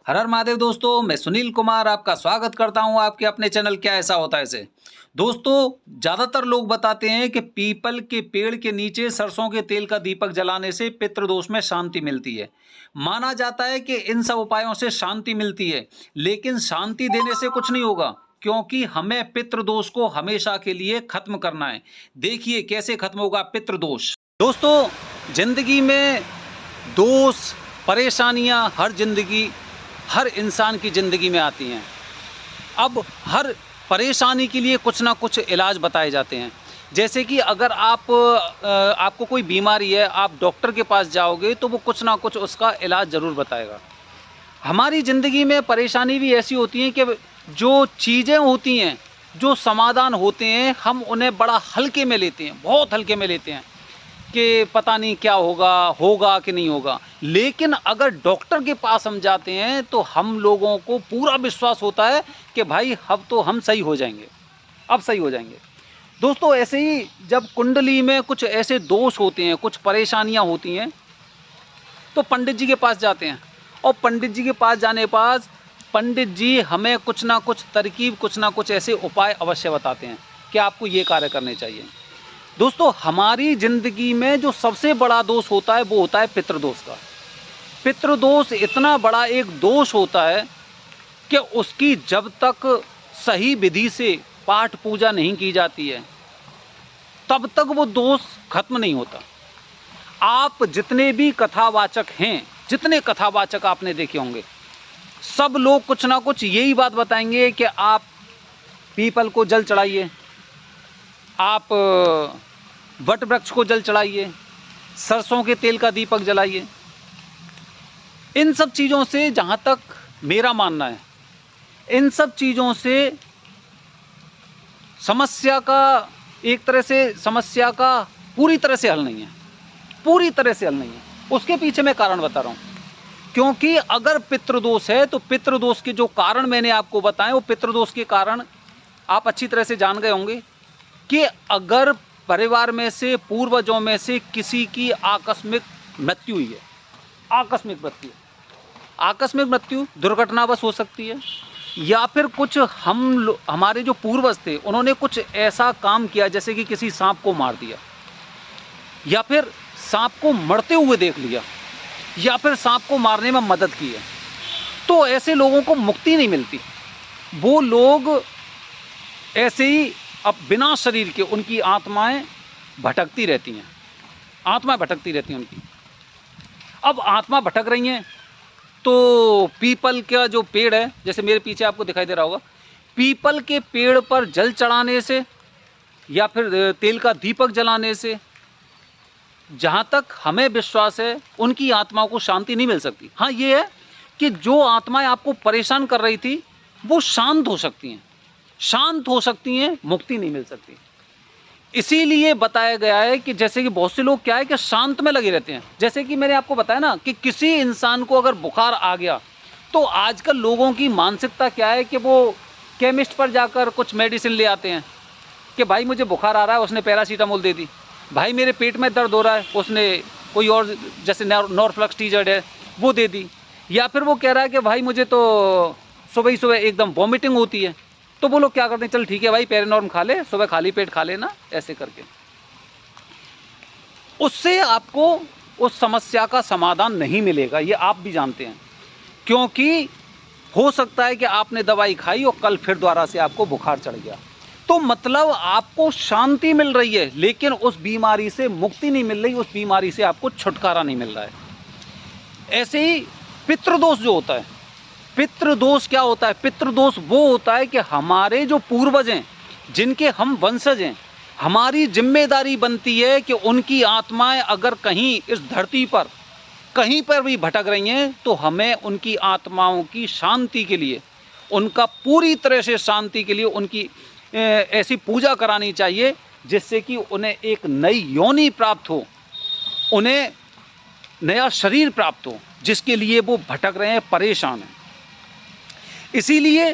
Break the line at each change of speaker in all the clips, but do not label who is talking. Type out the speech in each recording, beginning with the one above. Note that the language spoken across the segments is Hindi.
हर हर महादेव दोस्तों, मैं सुनील कुमार आपका स्वागत करता हूं आपके अपने चैनल क्या ऐसा होता है से। दोस्तों, ज़्यादातर लोग बताते हैं कि पीपल के पेड़ के नीचे सरसों के तेल का दीपक जलाने से पितृदोष में शांति मिलती है। माना जाता है कि इन सब उपायों से शांति मिलती है, लेकिन शांति देने से कुछ नहीं होगा, क्योंकि हमें पितृदोष को हमेशा के लिए खत्म करना है। देखिए कैसे खत्म होगा पितृदोष। दोस्तों, जिंदगी में दोष, परेशानियां हर इंसान की ज़िंदगी में आती हैं। अब हर परेशानी के लिए कुछ ना कुछ इलाज बताए जाते हैं। जैसे कि अगर आपको कोई बीमारी है, आप डॉक्टर के पास जाओगे तो वो कुछ ना कुछ उसका इलाज ज़रूर बताएगा। हमारी ज़िंदगी में परेशानी भी ऐसी होती है कि जो चीज़ें होती हैं, जो समाधान होते हैं, हम उन्हें बड़ा हल्के में लेते हैं, बहुत हल्के में लेते हैं कि पता नहीं क्या होगा कि नहीं होगा। लेकिन अगर डॉक्टर के पास हम जाते हैं तो हम लोगों को पूरा विश्वास होता है कि भाई अब तो हम सही हो जाएंगे, अब सही हो जाएंगे। दोस्तों, ऐसे ही जब कुंडली में कुछ ऐसे दोष होते हैं, कुछ परेशानियां होती हैं, तो पंडित जी के पास जाते हैं और पंडित जी के पास जाने पास पंडित जी हमें कुछ ना कुछ तरकीब, कुछ ना कुछ ऐसे उपाय अवश्य बताते हैं कि आपको ये कार्य करने चाहिए। दोस्तों, हमारी ज़िंदगी में जो सबसे बड़ा दोष होता है वो होता है पितृदोष का। पितृदोष इतना बड़ा एक दोष होता है कि उसकी जब तक सही विधि से पाठ पूजा नहीं की जाती है तब तक वो दोष खत्म नहीं होता। आप जितने भी कथावाचक हैं, जितने कथावाचक आपने देखे होंगे, सब लोग कुछ ना कुछ यही बात बताएंगे कि आप पीपल को जल चढ़ाइए, आप वट वृक्ष को जल चढ़ाइए, सरसों के तेल का दीपक जलाइए। इन सब चीज़ों से, जहाँ तक मेरा मानना है, इन सब चीज़ों से समस्या का समस्या का पूरी तरह से हल नहीं है, पूरी तरह से हल नहीं है। उसके पीछे मैं कारण बता रहा हूँ, क्योंकि अगर पितृदोष है तो पितृदोष के जो कारण मैंने आपको बताए, वो पितृदोष के कारण आप अच्छी तरह से जान गए होंगे कि अगर परिवार में से, पूर्वजों में से किसी की आकस्मिक मृत्यु हुई है, आकस्मिक मृत्यु दुर्घटनावश हो सकती है, या फिर कुछ हमारे जो पूर्वज थे उन्होंने कुछ ऐसा काम किया जैसे कि किसी सांप को मार दिया, या फिर सांप को मरते हुए देख लिया, या फिर सांप को मारने में मदद की है, तो ऐसे लोगों को मुक्ति नहीं मिलती। वो लोग ऐसे ही अब बिना शरीर के, उनकी आत्माएं भटकती रहती हैं, उनकी। अब आत्मा भटक रही हैं तो पीपल का जो पेड़ है, जैसे मेरे पीछे आपको दिखाई दे रहा होगा, पीपल के पेड़ पर जल चढ़ाने से या फिर तेल का दीपक जलाने से, जहाँ तक हमें विश्वास है, उनकी आत्माओं को शांति नहीं मिल सकती। हाँ, ये है कि जो आत्माएं आपको परेशान कर रही थी वो शांत हो सकती हैं, मुक्ति नहीं मिल सकती। इसीलिए बताया गया है कि जैसे कि बहुत से लोग क्या है कि शांत में लगे रहते हैं। जैसे कि मैंने आपको बताया ना कि किसी इंसान को अगर बुखार आ गया तो आजकल लोगों की मानसिकता क्या है कि वो केमिस्ट पर जाकर कुछ मेडिसिन ले आते हैं कि भाई मुझे बुखार आ रहा है, उसने पैरासीटामोल दे दी। भाई मेरे पेट में दर्द हो रहा है, उसने कोई और जैसे नॉर्फ्लक्स टीजर्ड है वो दे दी। या फिर वो कह रहा है कि भाई मुझे तो सुबह ही सुबह एकदम वॉमिटिंग होती है, तो वो लोग क्या करते हैं, चल ठीक है भाई पेरानॉर्म खा ले, सुबह खाली पेट खा लेना, ऐसे करके। उससे आपको उस समस्या का समाधान नहीं मिलेगा, ये आप भी जानते हैं, क्योंकि हो सकता है कि आपने दवाई खाई और कल फिर दोबारा से आपको बुखार चढ़ गया। तो मतलब आपको शांति मिल रही है, लेकिन उस बीमारी से मुक्ति नहीं मिल रही, उस बीमारी से आपको छुटकारा नहीं मिल रहा है। ऐसे ही पितृदोष जो होता है, पितृदोष क्या होता है? पितृदोष वो होता है कि हमारे जो पूर्वज हैं, जिनके हम वंशज हैं, हमारी जिम्मेदारी बनती है कि उनकी आत्माएं अगर कहीं इस धरती पर कहीं पर भी भटक रही हैं तो हमें उनकी आत्माओं की शांति के लिए, उनका पूरी तरह से शांति के लिए उनकी ऐसी पूजा करानी चाहिए जिससे कि उन्हें एक नई योनि प्राप्त हो, उन्हें नया शरीर प्राप्त हो, जिसके लिए वो भटक रहे हैं, परेशान हैं। इसीलिए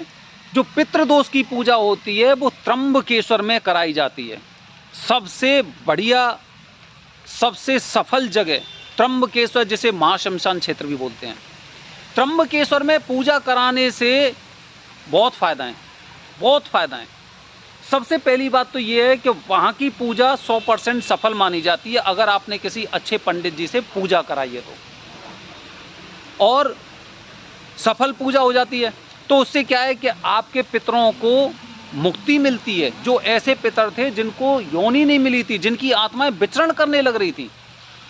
जो पितृदोष की पूजा होती है वो त्र्यंबकेश्वर में कराई जाती है। सबसे बढ़िया, सबसे सफल जगह त्र्यंबकेश्वर, जिसे महाशमशान क्षेत्र भी बोलते हैं, त्र्यंबकेश्वर में पूजा कराने से बहुत फ़ायदा है, बहुत फ़ायदा है। सबसे पहली बात तो ये है कि वहाँ की पूजा 100% सफल मानी जाती है अगर आपने किसी अच्छे पंडित जी से पूजा कराई है तो, और सफल पूजा हो जाती है। तो उससे क्या है कि आपके पितरों को मुक्ति मिलती है। जो ऐसे पितर थे जिनको योनि नहीं मिली थी, जिनकी आत्माएं विचरण करने लग रही थी,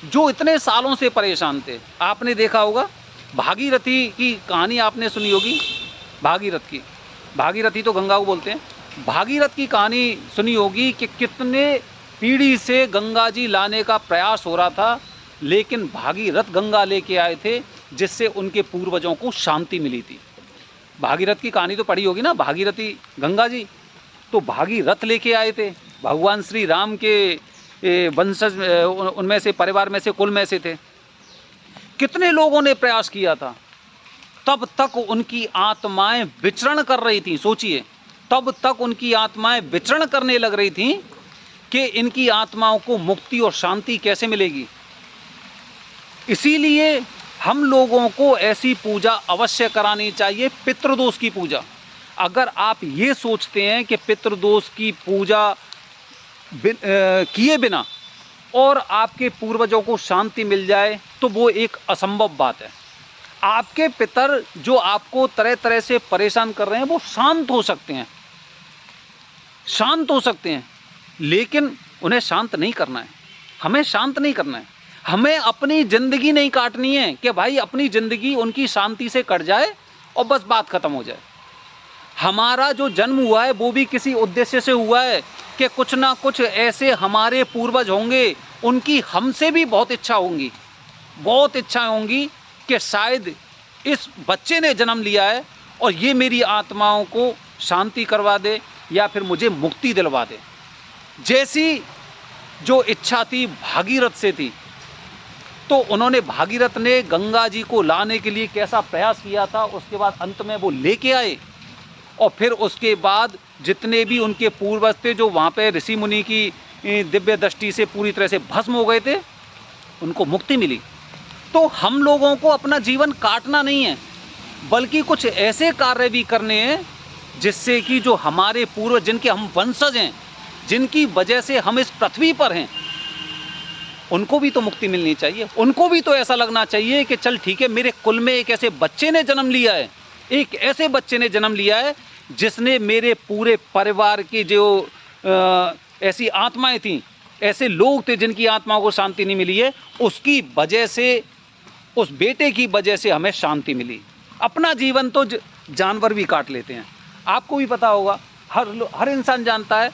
जो इतने सालों से परेशान थे। आपने देखा होगा भागीरथी की कहानी आपने सुनी होगी, भागीरथ की, भागीरथी तो गंगा को बोलते हैं। भागीरथ की कहानी सुनी होगी कि कितने पीढ़ी से गंगा जी लाने का प्रयास हो रहा था, लेकिन भागीरथ गंगा लेके आए थे, जिससे उनके पूर्वजों को शांति मिली थी। भागीरथ की कहानी तो पढ़ी होगी ना, भागीरथी गंगा जी, तो भागीरथ लेके आए थे। भगवान श्री राम के वंशज उनमें से, परिवार में से, कुल में से थे। कितने लोगों ने प्रयास किया था, तब तक उनकी आत्माएं विचरण कर रही थी। सोचिए, तब तक उनकी आत्माएं विचरण करने लग रही थी कि इनकी आत्माओं को मुक्ति और शांति कैसे मिलेगी। इसीलिए हम लोगों को ऐसी पूजा अवश्य करानी चाहिए, पितृदोष की पूजा। अगर आप ये सोचते हैं कि पितृदोष की पूजा किए बिना और आपके पूर्वजों को शांति मिल जाए, तो वो एक असंभव बात है। आपके पितर जो आपको तरह तरह से परेशान कर रहे हैं, वो शांत हो सकते हैं, शांत हो सकते हैं, लेकिन उन्हें शांत नहीं करना है। हमें शांत नहीं करना है। हमें अपनी ज़िंदगी नहीं काटनी है कि भाई अपनी ज़िंदगी उनकी शांति से कट जाए और बस बात ख़त्म हो जाए। हमारा जो जन्म हुआ है वो भी किसी उद्देश्य से हुआ है कि कुछ ना कुछ ऐसे हमारे पूर्वज होंगे, उनकी हमसे भी बहुत इच्छा होंगी, बहुत इच्छा होंगी कि शायद इस बच्चे ने जन्म लिया है और ये मेरी आत्माओं को शांति करवा दे या फिर मुझे मुक्ति दिलवा दे। जैसी जो इच्छा थी भागीरथ से थी, तो उन्होंने, भागीरथ ने गंगा जी को लाने के लिए कैसा प्रयास किया था, उसके बाद अंत में वो लेके आए। और फिर उसके बाद जितने भी उनके पूर्वज थे जो वहाँ पे ऋषि मुनि की दिव्य दृष्टि से पूरी तरह से भस्म हो गए थे, उनको मुक्ति मिली। तो हम लोगों को अपना जीवन काटना नहीं है, बल्कि कुछ ऐसे कार्य भी करने हैं जिससे कि जो हमारे पूर्वज, जिनके हम वंशज हैं, जिनकी वजह से हम इस पृथ्वी पर हैं, उनको भी तो मुक्ति मिलनी चाहिए। उनको भी तो ऐसा लगना चाहिए कि चल ठीक है, मेरे कुल में एक ऐसे बच्चे ने जन्म लिया है, एक ऐसे बच्चे ने जन्म लिया है जिसने मेरे पूरे परिवार की जो ऐसी आत्माएं थीं, ऐसे लोग थे जिनकी आत्माओं को शांति नहीं मिली है, उसकी वजह से, उस बेटे की वजह से हमें शांति मिली। अपना जीवन तो जानवर भी काट लेते हैं। आपको भी पता होगा, हर इंसान जानता है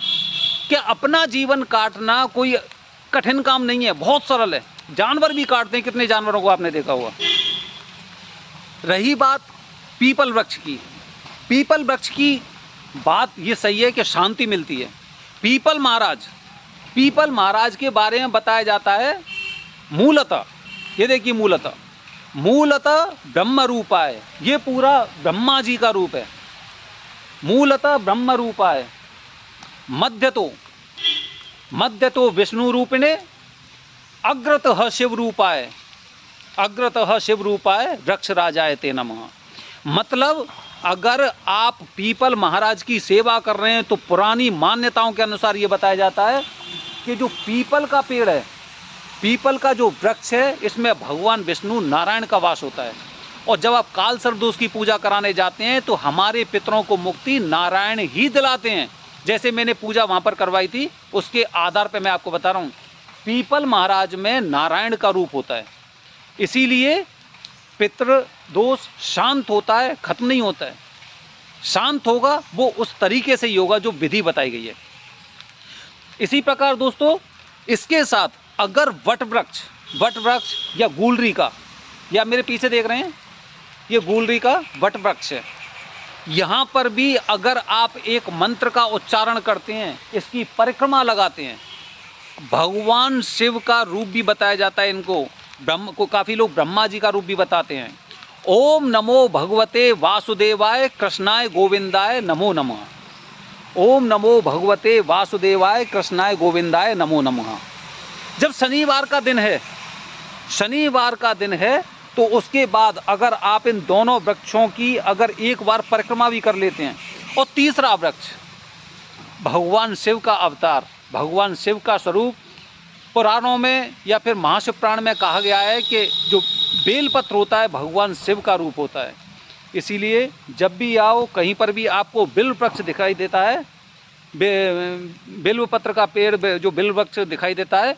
कि अपना जीवन काटना कोई कठिन काम नहीं है, बहुत सरल है। जानवर भी काटते हैं, कितने जानवरों को आपने देखा होगा। रही बात पीपल वृक्ष की, पीपल वृक्ष की बात ये सही है कि शांति मिलती है। पीपल महाराज के बारे में बताया जाता है, मूलतः, ये देखिए, मूलतः ब्रह्म रूपा है। ये पूरा ब्रह्मा जी का रूप है, मूलतः ब्रह्म रूपा है। मध्य तो विष्णु रूपिणे, अग्रतः शिव रूपाय, वृक्ष राजाय ते नमः। मतलब अगर आप पीपल महाराज की सेवा कर रहे हैं तो पुरानी मान्यताओं के अनुसार ये बताया जाता है कि जो पीपल का पेड़ है, पीपल का जो वृक्ष है, इसमें भगवान विष्णु नारायण का वास होता है। और जब आप काल सर्पदोष की पूजा कराने जाते हैं तो हमारे पितरों को मुक्ति नारायण ही दिलाते हैं। जैसे मैंने पूजा वहाँ पर करवाई थी, उसके आधार पर मैं आपको बता रहा हूँ, पीपल महाराज में नारायण का रूप होता है। इसीलिए पितृ दोष शांत होता है, खत्म नहीं होता है। शांत होगा वो उस तरीके से ही होगा जो विधि बताई गई है। इसी प्रकार दोस्तों, इसके साथ अगर वट वृक्ष या गुलरी का, या मेरे पीछे देख रहे हैं, ये गुलरी का वट वृक्ष है, यहाँ पर भी अगर आप एक मंत्र का उच्चारण करते हैं, इसकी परिक्रमा लगाते हैं, भगवान शिव का रूप भी बताया जाता है इनको, ब्रह्म को काफ़ी लोग ब्रह्मा जी का रूप भी बताते हैं। ओम नमो भगवते वासुदेवाय कृष्णाय गोविंदाय नमो नमः। ओम नमो भगवते वासुदेवाय कृष्णाय गोविंदाय नमो नमः। जब शनिवार का दिन है तो उसके बाद अगर आप इन दोनों वृक्षों की अगर एक बार परिक्रमा भी कर लेते हैं, और तीसरा वृक्ष भगवान शिव का अवतार, भगवान शिव का स्वरूप, पुराणों में या फिर महाशिव पुराण में कहा गया है कि जो बेलपत्र होता है भगवान शिव का रूप होता है। इसीलिए जब भी आओ कहीं पर भी आपको बिल्व वृक्ष दिखाई देता है, बिल्व पत्र का पेड़ जो बिल्व वृक्ष दिखाई देता है,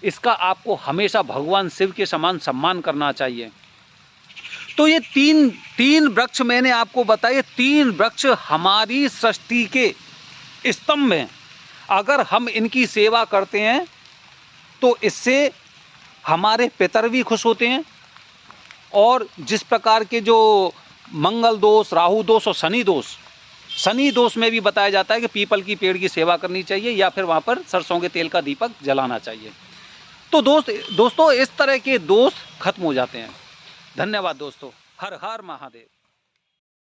इसका आपको हमेशा भगवान शिव के समान सम्मान करना चाहिए। तो ये तीन वृक्ष मैंने आपको बताए, तीन वृक्ष हमारी सृष्टि के स्तंभ हैं। अगर हम इनकी सेवा करते हैं तो इससे हमारे पितर भी खुश होते हैं, और जिस प्रकार के जो मंगल दोष, राहु दोष और शनि दोष में भी बताया जाता है कि पीपल की पेड़ की सेवा करनी चाहिए या फिर वहाँ पर सरसों के तेल का दीपक जलाना चाहिए। तो दोस्तों इस तरह के दोष खत्म हो जाते हैं। धन्यवाद दोस्तों। हर हर महादेव।